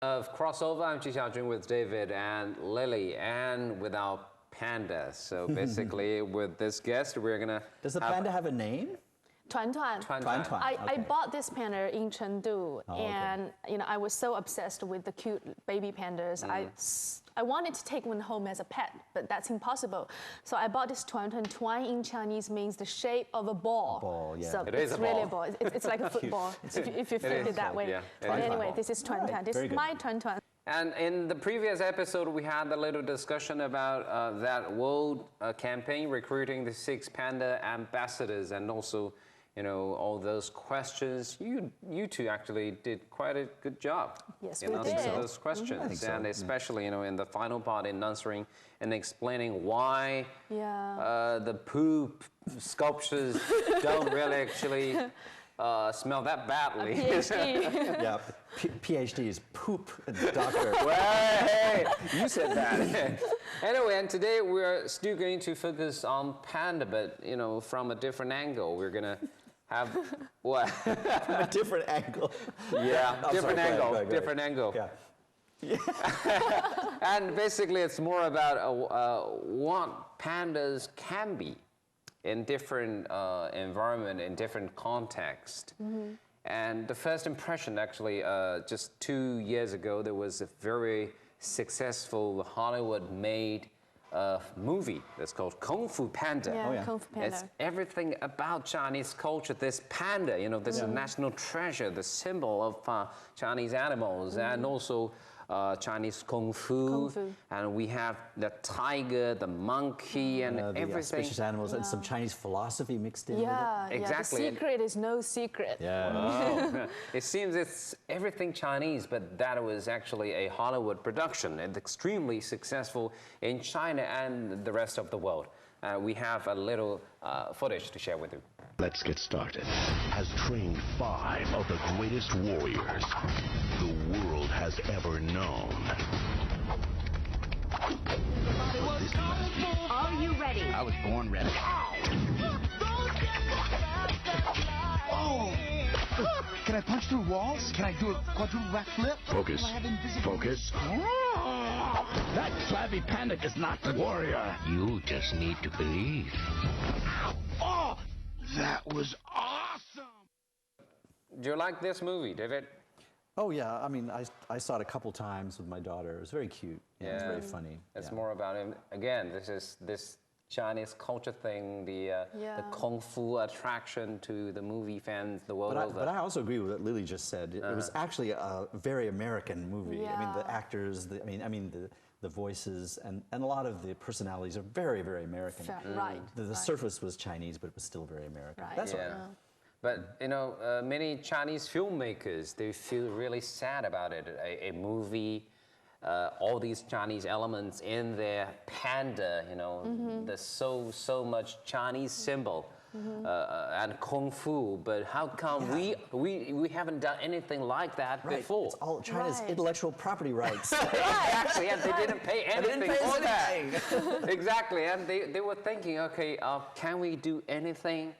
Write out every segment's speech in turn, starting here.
Of Crossover, I'm Chi Xiaojun with David and Lily, and with our panda. So basically, with this guest, we're gonna. Does the panda have a name? Tuan Tuan. I bought this panda in Chengdu, and I was so obsessed with the cute baby pandas. I wanted to take one home as a pet, but that's impossible. So I bought this Tuan Tuan. Tuan in Chinese means the shape of a ball. A ball, yeah. So it's really a ball. It's like a football, if you flip it that way. Yeah. But anyway, this is Tuan Tuan. This is my Tuan Tuan. And in the previous episode, we had a little discussion about that world campaign recruiting the 6 panda ambassadors, and also, all those questions. You two actually did quite a good job Yes, in we answering did. those questions, so, and especially in the final part in answering and explaining why the poop sculptures don't really actually smell that badly. PhD. Yeah, PhD is poop doctor. Well, hey, you said that. Anyway, and today we're still going to focus on panda, but from a different angle. We're gonna have what? From a different angle. Yeah, different angle. Go ahead. Different angle. Yeah. And basically, it's more about what pandas can be in different environment, in different context. And the first impression, actually, just 2 years ago, there was a very successful Hollywood-made movie that's called Kung Fu Panda. Yeah, Kung Fu Panda. It's everything about Chinese culture. This panda, this is a national treasure, the symbol of Chinese animals, and also Chinese Kung Fu. And we have the tiger, the monkey, and everything. The auspicious animals and some Chinese philosophy mixed in with it. Exactly. The secret is no secret. Yeah. Wow. It seems it's everything Chinese, but that was actually a Hollywood production and extremely successful in China and the rest of the world. We have a little footage to share with you. Let's get started. Has trained 5 of the greatest warriors the world has ever known. Are you ready? I was born ready. Oh! Can I punch through walls? Can I do a quadruple backflip? Focus. Focus. That flabby panda is not the warrior. You just need to believe. Oh! That was awesome! Do you like this movie, David? Oh yeah, I mean, I saw it a couple times with my daughter. It was very cute. Yeah. It was very funny. It's more about him. Again, this Chinese culture thing, the Kung Fu attraction to the movie fans the world over. But I also agree with what Lily just said. It was actually a very American movie. I mean, the actors, the voices, and a lot of the personalities are very, very American. Right. The surface was Chinese, but it was still very American. Right. That's Yeah. But many Chinese filmmakers, they feel really sad about it. A movie, all these Chinese elements in their panda, there's so much Chinese symbol and Kung Fu. But how come we haven't done anything like that before? It's all China's intellectual property rights. Exactly, and they didn't pay anything for that. Exactly, and they were thinking, okay, can we do anything?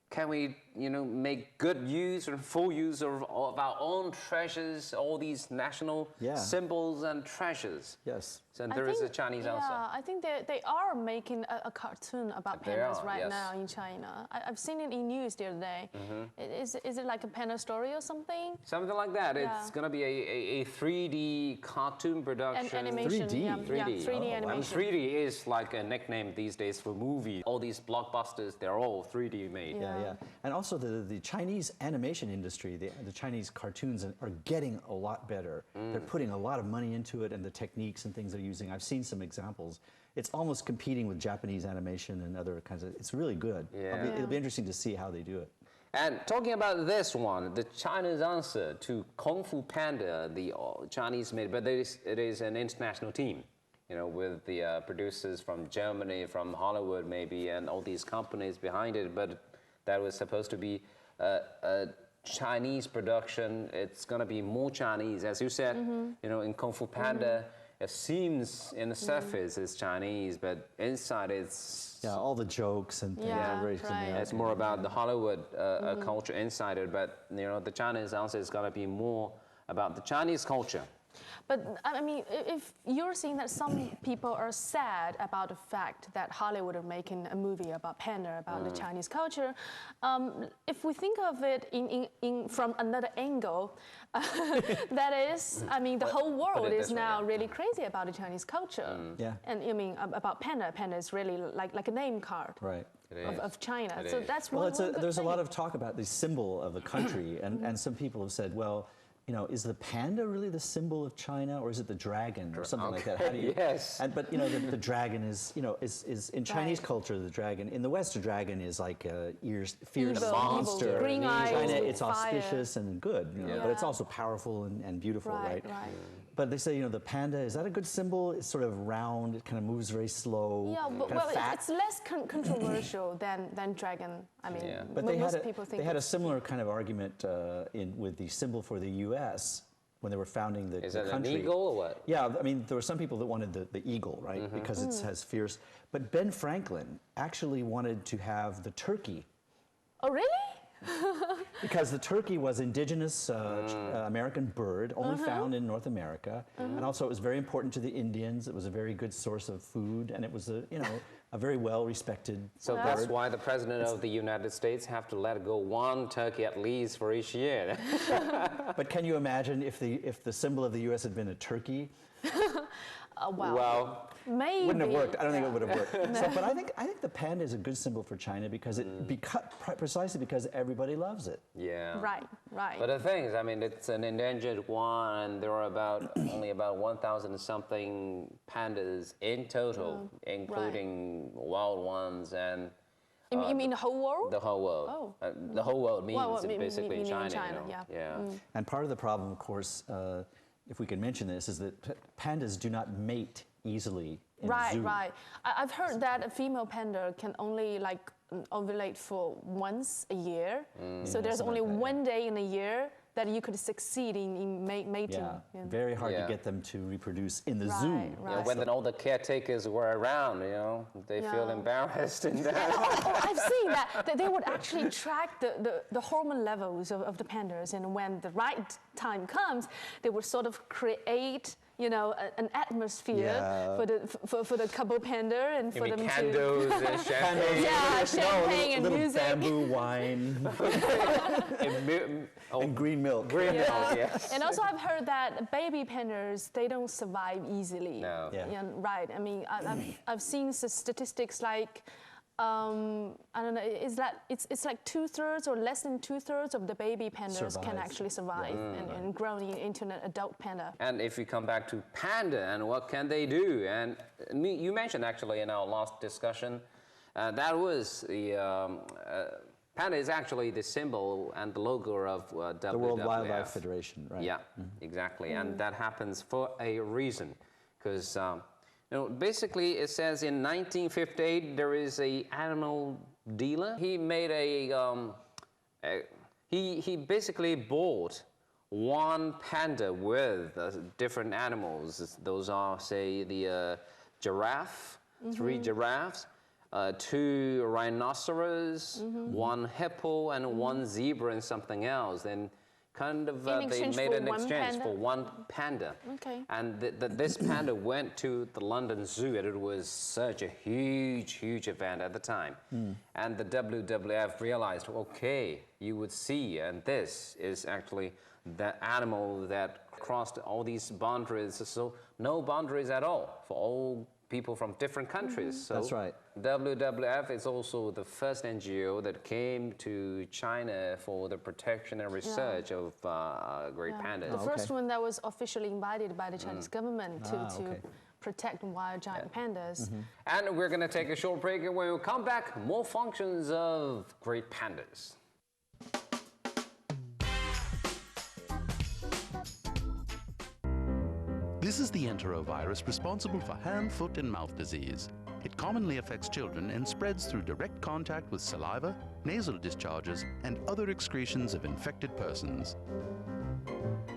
Can we, make good use or full use of our own treasures, all these national symbols and treasures? Yes. So there is a Chinese answer. Yeah, I think they are making a cartoon about pandas right now in China. I've seen it in news the other day. Is it like a panda story or something? Something like that. Yeah. It's going to be a 3D cartoon production. Animation. 3D? Yeah, 3D. 3D animation. And 3D is like a nickname these days for movies. All these blockbusters, they're all 3D made. Yeah. And also the Chinese animation industry, the Chinese cartoons are getting a lot better. They're putting a lot of money into it, and the techniques and things they're using. I've seen some examples. It's almost competing with Japanese animation and other kinds of, it's really good. Yeah. It'll be interesting to see how they do it. And talking about this one, the China's answer to Kung Fu Panda, the Chinese made, but it is an international team, with the producers from Germany, from Hollywood maybe, and all these companies behind it, but that was supposed to be a Chinese production. It's going to be more Chinese. As you said, in Kung Fu Panda, it seems in the surface it's Chinese, but inside it's... Yeah, all the jokes and things are very familiar. It's more about the Hollywood culture inside it, but the Chinese answer is going to be more about the Chinese culture. But I mean, if you're saying that some people are sad about the fact that Hollywood are making a movie about panda, about the Chinese culture, if we think of it from another angle, that is, I mean, the whole world is now really crazy about the Chinese culture. Yeah. And I mean, about panda, panda is really like a name card. Right. Of China. So that's well, one there's a lot of talk about the symbol of the country, and some people have said, well, you know, is the panda really the symbol of China, or is it the dragon, or something like that? How do you, yes. But you know, the dragon is, you know, is in Chinese culture, the dragon. In the West, the dragon is like a fierce evil, monster. evil, green eyes, China, it's fire. auspicious and good, you know, but it's also powerful and beautiful, right? Right. But they say, you know, the panda, is that a good symbol? It's sort of round, it kind of moves very slow. Yeah, but well, it's less controversial than dragon. I mean, but most people think they had a similar kind of argument with the symbol for the U.S. when they were founding the country. Is that an eagle or what? Yeah, I mean, there were some people that wanted the eagle, right, because it has fierce. But Ben Franklin actually wanted to have the turkey. Oh, really? Because the turkey was indigenous American bird, only found in North America, and also it was very important to the Indians. It was a very good source of food, and it was a very well respected. So that's why the president of the United States have to let go one turkey at least for each year. But can you imagine if the symbol of the U.S. had been a turkey? Well, maybe wouldn't have worked. I don't think it would have worked. So, but I think the panda is a good symbol for China because precisely because everybody loves it. Yeah. Right. But the thing is, I mean, it's an endangered one, and there are only about 1,000 something pandas in total, including wild ones and. You mean the whole world? The whole world. Oh. The whole world means basically meaning China. China, you know? And part of the problem, of course, if we can mention this, is that pandas do not mate easily in a zoo. Right. I've heard that a female panda can only ovulate for once a year. So there's only one day in a year that you could succeed in mating. Yeah. Very hard to get them to reproduce in the zoo. Right. Yeah, when all the caretakers were around, you know, they feel embarrassed in that. I've seen that they would actually track the hormone levels of the pandas, and when the right time comes, they would sort of create, you know, an atmosphere for the couple panda and for them candles to and champagne. Champagne and little music. Bamboo wine and green milk. Green milk, yes. And also, I've heard that baby pandas, they don't survive easily. No. Yeah, right. I mean, I've seen statistics like. I don't know. It's like 2/3 or less than 2/3 of the baby pandas can actually survive and grow into an adult panda. And if we come back to panda and what can they do, and you mentioned actually in our last discussion, that was the panda is actually the symbol and the logo of WWF. The World Wildlife Federation, right? Yeah, exactly, and that happens for a reason, because. You know, basically, it says in 1958 there is a animal dealer. He made he basically bought one panda with different animals. Those are, say, the giraffe, 3 giraffes, 2 rhinoceros, 1 hippo, and 1 zebra, and something else. And kind of they made an exchange for one panda. Okay. And this panda went to the London Zoo, and it was such a huge event at the time. And the WWF realized, okay, you would see, and this is actually the animal that crossed all these boundaries. So no boundaries at all for all people from different countries. So that's right. WWF is also the first NGO that came to China for the protection and research of great pandas. The first one that was officially invited by the Chinese government to protect wild giant pandas. And we're going to take a short break, and when we come back, more functions of great pandas. This is the enterovirus responsible for hand, foot, and mouth disease. It commonly affects children and spreads through direct contact with saliva, nasal discharges, and other excretions of infected persons.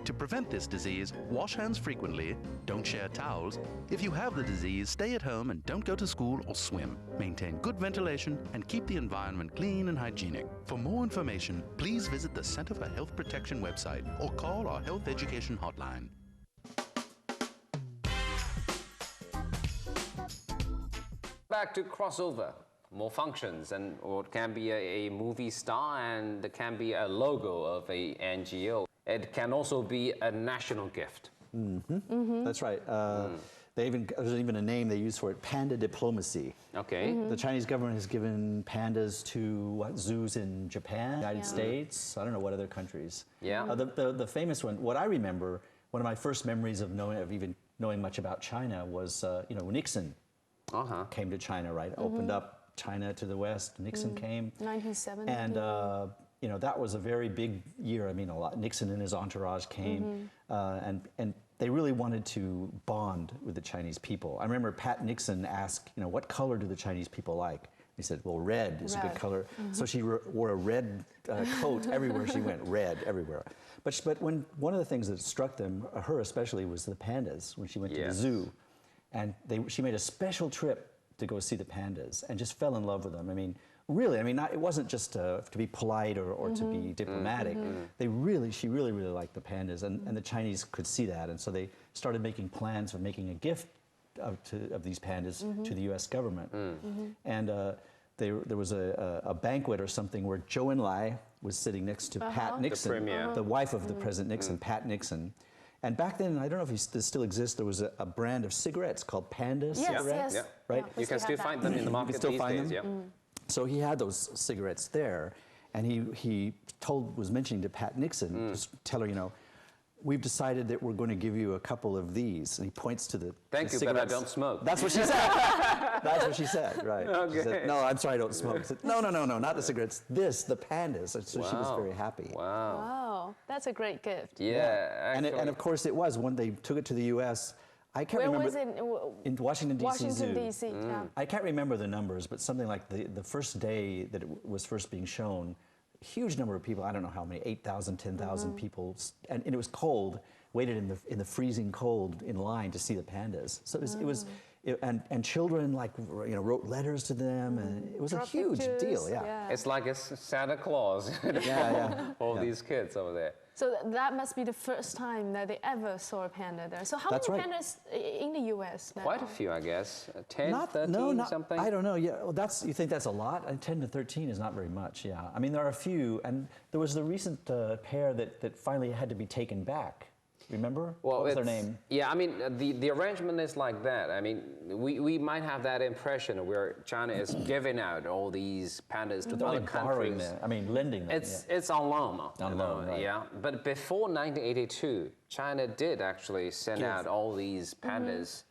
To prevent this disease, wash hands frequently, don't share towels. If you have the disease, stay at home and don't go to school or swim. Maintain good ventilation and keep the environment clean and hygienic. For more information, please visit the Center for Health Protection website or call our health education hotline. back to crossover. More functions, and or it can be a movie star, and it can be a logo of a NGO. It can also be a national gift. That's right. There's even a name they use for it, panda diplomacy. Okay. The Chinese government has given pandas to zoos in Japan, United States, I don't know what other countries. Yeah. The famous one, what I remember, one of my first memories of even knowing much about China was, when Nixon came to China, right? Opened up China to the West. Nixon came. 1970. And, that was a very big year. I mean, Nixon and his entourage came, and they really wanted to bond with the Chinese people. I remember Pat Nixon asked, what color do the Chinese people like? He said, well, red is a good color. So she wore a red coat everywhere she went, red everywhere. But one of the things that struck her especially, was the pandas when she went to the zoo. And she made a special trip to go see the pandas and just fell in love with them. I mean, really, it wasn't just to be polite or to be diplomatic. She really liked the pandas, and the Chinese could see that, and so they started making plans of making a gift of these pandas to the U.S. government. And there was a banquet or something where Zhou Enlai was sitting next to Pat Nixon, the wife of the President Nixon, Pat Nixon. And back then, I don't know if this still exists, there was a brand of cigarettes called Panda cigarettes. Yes. Right? Yeah, you can still find them in the market still these find days. them? So he had those cigarettes there, and he was mentioning to Pat Nixon, just tell her, we've decided that we're going to give you a couple of these. And he points to the Thank you, cigarettes. but I don't smoke. That's what she said. That's what she said, right. Okay. She said, no, I'm sorry, I don't smoke. She said, no, not the cigarettes. The pandas. So she was very happy. Wow, that's a great gift. Yeah. And of course it was, when they took it to the U.S., I can't Where remember. was it? In Washington, D.C. Washington, Zoo. D.C., yeah. I can't remember the numbers, but something like the first day that it was first being shown, a huge number of people, I don't know how many, 8,000, 10,000 people, and it was cold, waited in the freezing cold in line to see the pandas. So and children wrote letters to them, and it was a huge deal. Yeah. It's like a Santa Claus. All these kids over there. So that must be the first time that they ever saw a panda there. So how many pandas in the U.S. now? Quite a few, I guess. 10, 13, something? I don't know. Yeah, well, you think that's a lot? 10 to 13 is not very much, yeah. I mean, there are a few, and there was the recent pair that finally had to be taken back. Remember? Well, what was their name? Yeah, I mean, the arrangement is like that. I mean, we might have that impression where China is giving out all these pandas to other countries. Lending them. It's on loan. On loan, right. Yeah, but before 1982, China did actually send out all these pandas.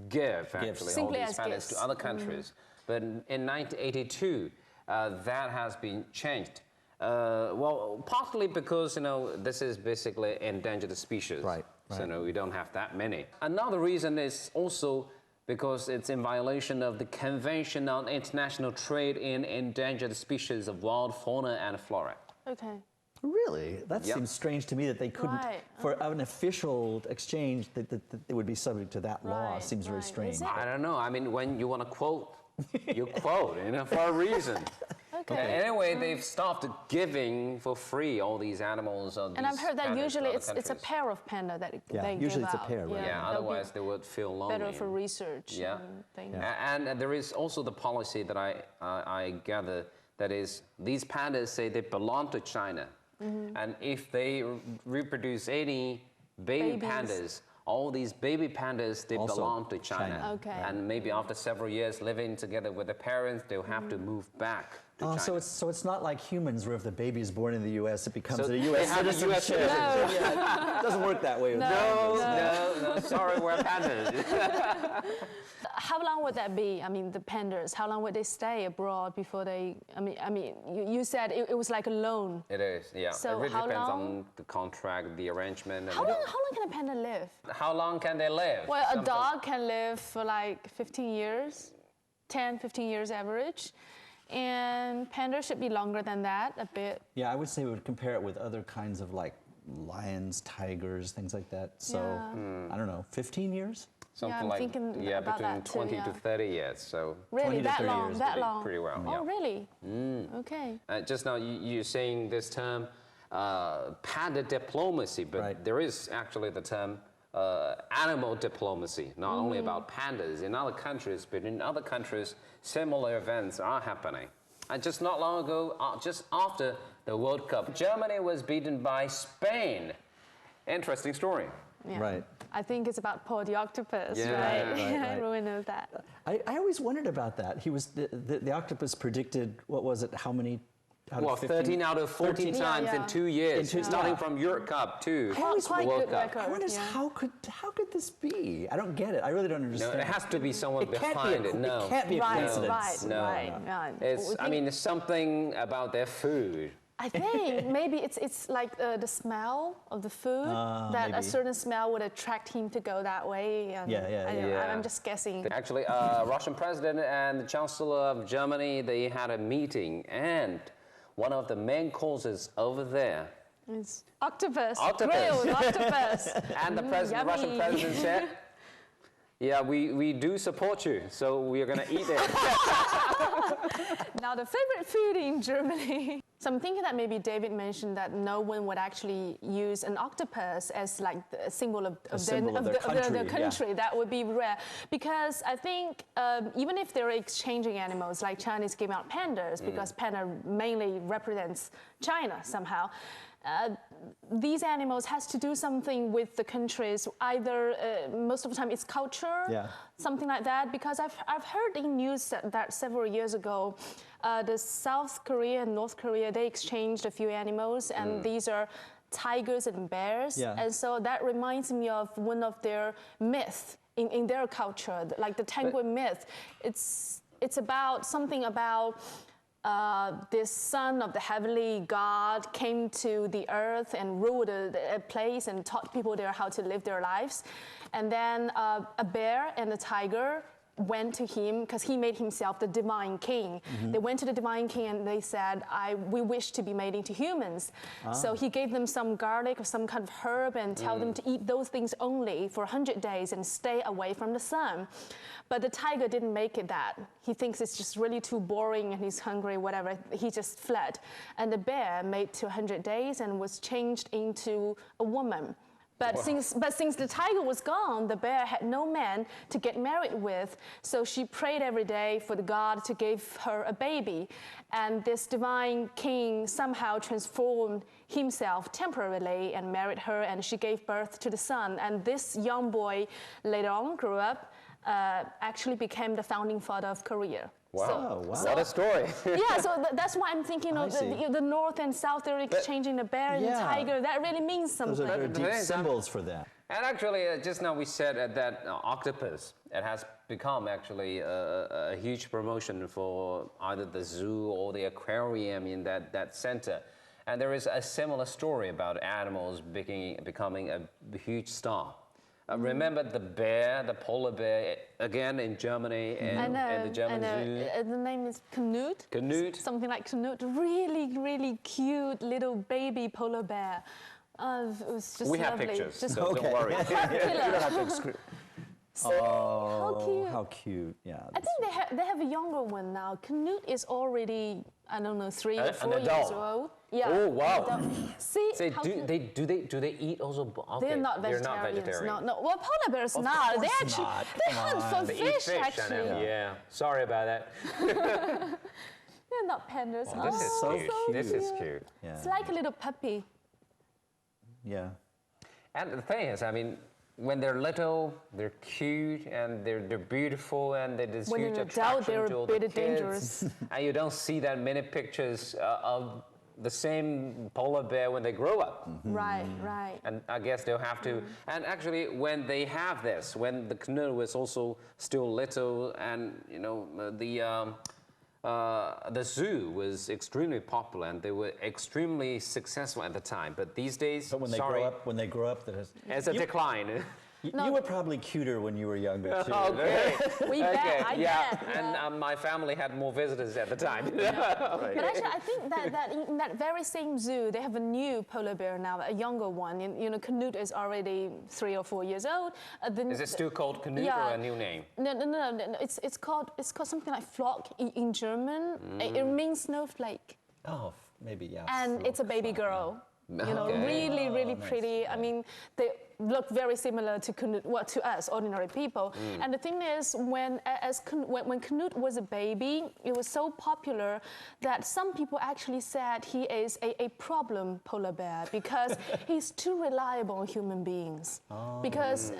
Give actually Simply all these pandas to other countries. But in 1982, that has been changed. Well, partly because, this is basically endangered species. Right. So, we don't have that many. Another reason is also because it's in violation of the Convention on International Trade in Endangered Species of Wild Fauna and Flora. Okay. Really? That seems strange to me that they couldn't, for an official exchange, that they would be subject to that law. Seems very strange. I don't know. I mean, when you want to quote, you quote, for a reason. Okay. Anyway, they've stopped giving for free all these animals. And I've heard that usually it's a pair of panda that they give out. Usually it's a pair, right? Yeah, otherwise they would feel lonely. Better for research and things. And there is also the policy that I gather, that is, these pandas say they belong to China. And if they reproduce any baby pandas, all these baby pandas, they also belong to China. Okay. And maybe after several years living together with the parents, they'll have to move back to China. So it's not like humans, where if the baby is born in the U.S., it becomes a they U.S. have a citizen. US citizenship. It doesn't work that way. No, sorry, we're pandas. How long would that be? I mean, the pandas, how long would they stay abroad before they, you said it was like a loan. It is, yeah. So it really how depends long? on the contract, the arrangement. And How long can a panda live? How long can they live? Well, a dog can live for like 15 years, 10, 15 years average. And pandas should be longer than that, a bit. Yeah, I would say we would compare it with other kinds of lions, tigers, things like that. So, I don't know, 15 years? Something I'm thinking about between that too, 20 to 30 years. So really, 20 to 30 years. That long? Pretty well. Oh, really? Okay. Just now, you're saying this term, panda diplomacy, but there is actually the term animal diplomacy, not only about pandas in other countries, but in other countries, similar events are happening. And just not long ago, just after the World Cup, Germany was beaten by Spain. Interesting story. Yeah. Right. I think it's about Paul the octopus, Yeah, right? right. Everyone knows that. I always wondered about that. He was the octopus predicted, what was it, how many? Well, 13 out of 14 times in 2 years, starting from Europe Cup to I always the World Cup. I wonder how could this be? I don't get it. I really don't understand. No, it has to be someone It can't behind be it. No, it can't be a coincidence. Right, no. right. It's, I mean, it's something about their food. I think maybe it's like the smell of the food, that maybe. a certain smell would attract him to go that way. And I'm just guessing. Actually, Russian president and the Chancellor of Germany, they had a meeting, and one of the main causes over there. It's octopus. Octopus. Grilled octopus. And the Russian president said, yeah, we do support you, so we are going to eat it. Now the favorite food in Germany. So I'm thinking that maybe David mentioned that no one would actually use an octopus as like a symbol of their country. Yeah. That would be rare. Because I think even if they're exchanging animals, like Chinese give out pandas, because panda mainly represents China somehow, these animals has to do something with the countries, either most of the time it's culture, something like that, because I've heard in news that several years ago, the South Korea and North Korea, they exchanged a few animals, and these are tigers and bears, and so that reminds me of one of their myths in their culture, like the penguin myth. It's about something about this son of the heavenly God came to the earth and ruled a place and taught people there how to live their lives. And then a bear and a tiger went to him because he made himself the divine king. They went to the divine king and they said, we wish to be made into humans. So he gave them some garlic or some kind of herb and tell them to eat those things only for 100 days and stay away from the sun. But the tiger didn't make it that. He thinks it's just really too boring and he's hungry, whatever. He just fled. And the bear made to 100 days and was changed into a woman. But since the tiger was gone, the bear had no man to get married with. So she prayed every day for the God to give her a baby. And this divine king somehow transformed himself temporarily and married her, and she gave birth to the son. And this young boy later on grew up, actually became the founding father of Korea. Wow, what a story. Yeah, so that's why I'm thinking of the North and South, they're exchanging the bear and the tiger. That really means something. Those are very deep symbols for that. And actually, just now we said that octopus, it has become actually a huge promotion for either the zoo or the aquarium in that center. And there is a similar story about animals becoming a huge star. Remember the bear, the polar bear, again in Germany and the German zoo. The name is Canute. Canute. Something like Canute. Really, really cute little baby polar bear. It was just we lovely. have pictures, just so don't worry. You don't have to exclude. See, how cute. How cute, yeah. I think they have a younger one now. Canute is already, I don't know, 3 or 4 an years adult. old. Yeah. Oh, wow. See, So do they eat also? Okay, they're not vegetarians. They're not vegetarian. No. Well, polar bears not. They actually not. they hunt for They eat fish, fish. actually. Yeah. Sorry about that. They're not pandas. Oh, this is so cute. cute. This is cute. Yeah. It's like a little puppy. Yeah. And the thing is, I mean, when they're little, they're cute and they're beautiful and they're this When huge in adult, attraction they're to a all the bit kids. dangerous. And you don't see that many pictures of the same polar bear when they grow up. Right. And I guess they'll have to. And actually, when they have this, when the canoe was also still little, and you know the zoo was extremely popular, and they were extremely successful at the time. But these days, But when they grow up, there's a decline. You were probably cuter when you were younger too. Okay. We bet. I bet. And my family had more visitors at the time. But actually, I think that in that very same zoo, they have a new polar bear now, a younger one. You know, Canute is already 3 or 4 years old. Is it still called Canute or a new name? No. It's called something like Flock in German. It means snowflake. Oh, maybe, yeah. And it's a baby girl. You know, Okay. really pretty. I mean, look very similar to Canute, well, to us ordinary people. And the thing is, when Canute was a baby, it was so popular that some people actually said he is a problem polar bear because he's too reliable on human beings. Because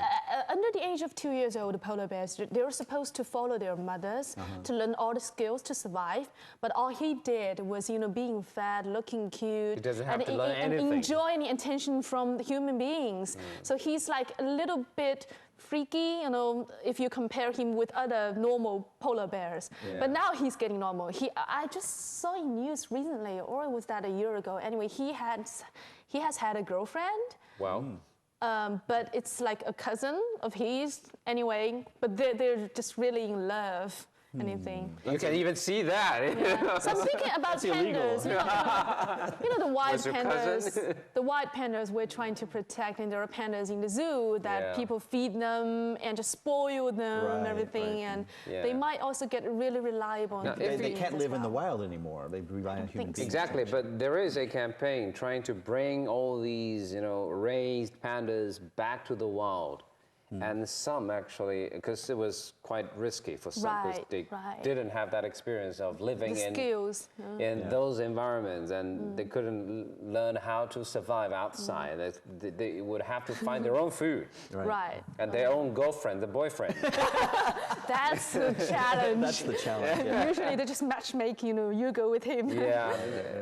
under the age of 2 years old, the polar bears, they were supposed to follow their mothers to learn all the skills to survive. But all he did was, being fed, looking cute, he doesn't have to learn anything. And enjoy any attention from the human beings. So he's like a little bit freaky, if you compare him with other normal polar bears. But now he's getting normal. I just saw in news recently, or was that a year ago? Anyway, he has had a girlfriend. Wow. But it's like a cousin of his. Anyway, but they're just really in love. Anything. You can even see that. Yeah. So I'm thinking about pandas. The white pandas. The white pandas we're trying to protect, and there are pandas in the zoo that people feed them and just spoil them and everything, and they might also get really reliable. Now, they can't live in the wild anymore. They rely on human beings. Exactly, but there is a campaign trying to bring all these, raised pandas back to the wild. And some actually, because it was quite risky for some, because they didn't have that experience of living in those environments, and they couldn't learn how to survive outside. They would have to find their own food. And their own girlfriend, the boyfriend. That's the challenge. That's the challenge. Usually they just matchmake, you go with him.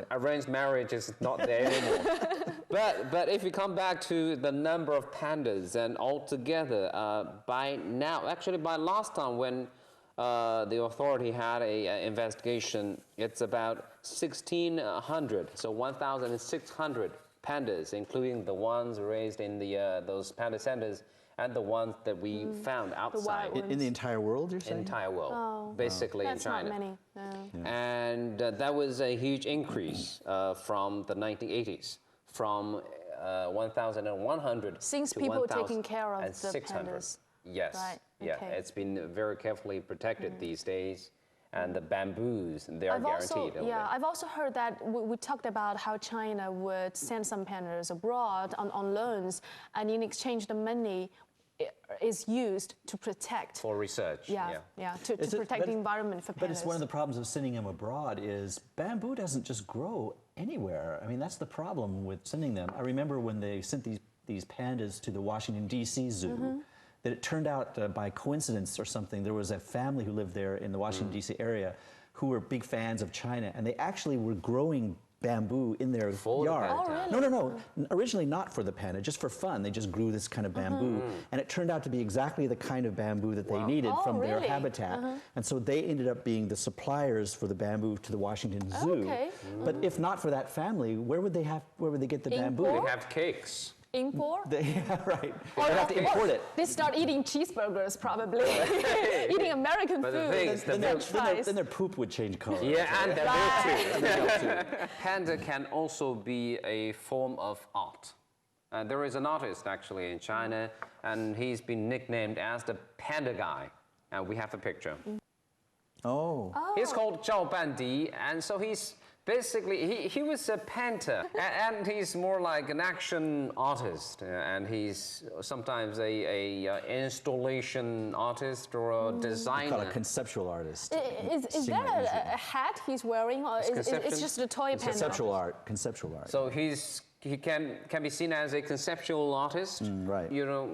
Arranged marriage is not there anymore. But if you come back to the number of pandas, and altogether, by now, actually by last time when the authority had an investigation, it's about 1,600, so 1,600 pandas, including the ones raised in those panda centers and the ones that we found outside. In the entire world, you're saying? Entire world, basically in China. That's not many. And that was a huge increase from the 1980s, from 1,100 since to people are taking care of the 600. pandas. Yes. It's been very carefully protected these days, and the bamboos, they are guaranteed. I've also heard that we talked about how China would send some pandas abroad on loans, and in exchange the money is used to protect. For research. To protect the environment for pandas. But it's one of the problems of sending them abroad is bamboo doesn't just grow anywhere. I mean, that's the problem with sending them. I remember when they sent these pandas to the Washington, D.C. zoo, that it turned out by coincidence or something, there was a family who lived there in the Washington, D.C. area who were big fans of China, and they actually were growing bamboo in their yard. No. Originally not for the panda, just for fun. They just grew this kind of bamboo, and it turned out to be exactly the kind of bamboo that they needed from their habitat. And so they ended up being the suppliers for the bamboo to the Washington Zoo. But if not for that family, where would they get the bamboo? They have cakes. Import? They have to import it. They start eating cheeseburgers, probably. Eating American food. Then their poop would change color. And their milk too. Panda can also be a form of art. There is an artist actually in China, and he's been nicknamed as the Panda Guy. And we have a picture. He's called Zhao Bandi, and so he's basically, he was a painter, and he's more like an action artist, and he's sometimes a installation artist or a designer. We call it a conceptual artist. Is that a hat he's wearing, or is it's just a toy panda? Conceptual art. So he can be seen as a conceptual artist.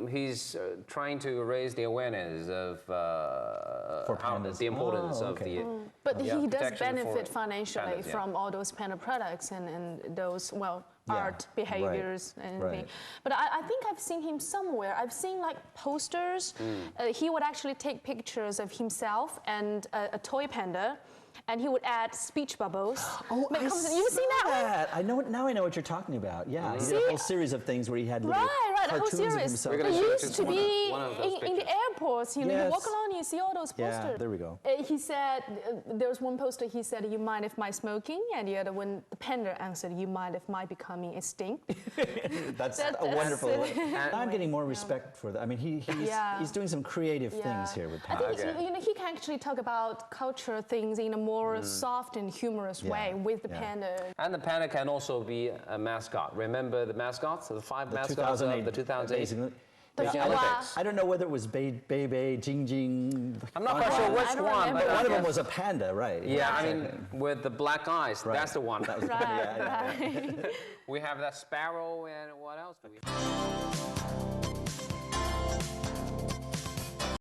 He's trying to raise the awareness of the importance of the. But he does benefit financially from all those panda products and those art behaviors and everything. But I think I've seen him somewhere. I've seen like posters. He would actually take pictures of himself and a toy panda. And he would add speech bubbles. You've seen that one? Now I know what you're talking about. Yeah, he did a whole series of things where he had little cartoons of himself. It used to be in the airports. You walk along, you see all those posters. Yeah, there we go. He said, there was one poster, he said, "You mind if my smoking?" And the other one, the panda answered, "You mind if my becoming extinct?" That's a wonderful one. I'm getting more respect for that. I mean, he's doing some creative things here with panda. I think he can actually talk about culture things in a more soft and humorous way with the panda. And the panda can also be a mascot. Remember the mascots, the 5 mascots of the 2008 Basically. Beijing Yeah, Olympics. I don't know whether it was Bei Bei, Jing Jing. I'm not quite sure which I don't one, remember. but One of them guess- was a panda, right? Yeah, I mean, with the black eyes, Right. that's the one. That was, Right, right. We have that sparrow, and what else do we have?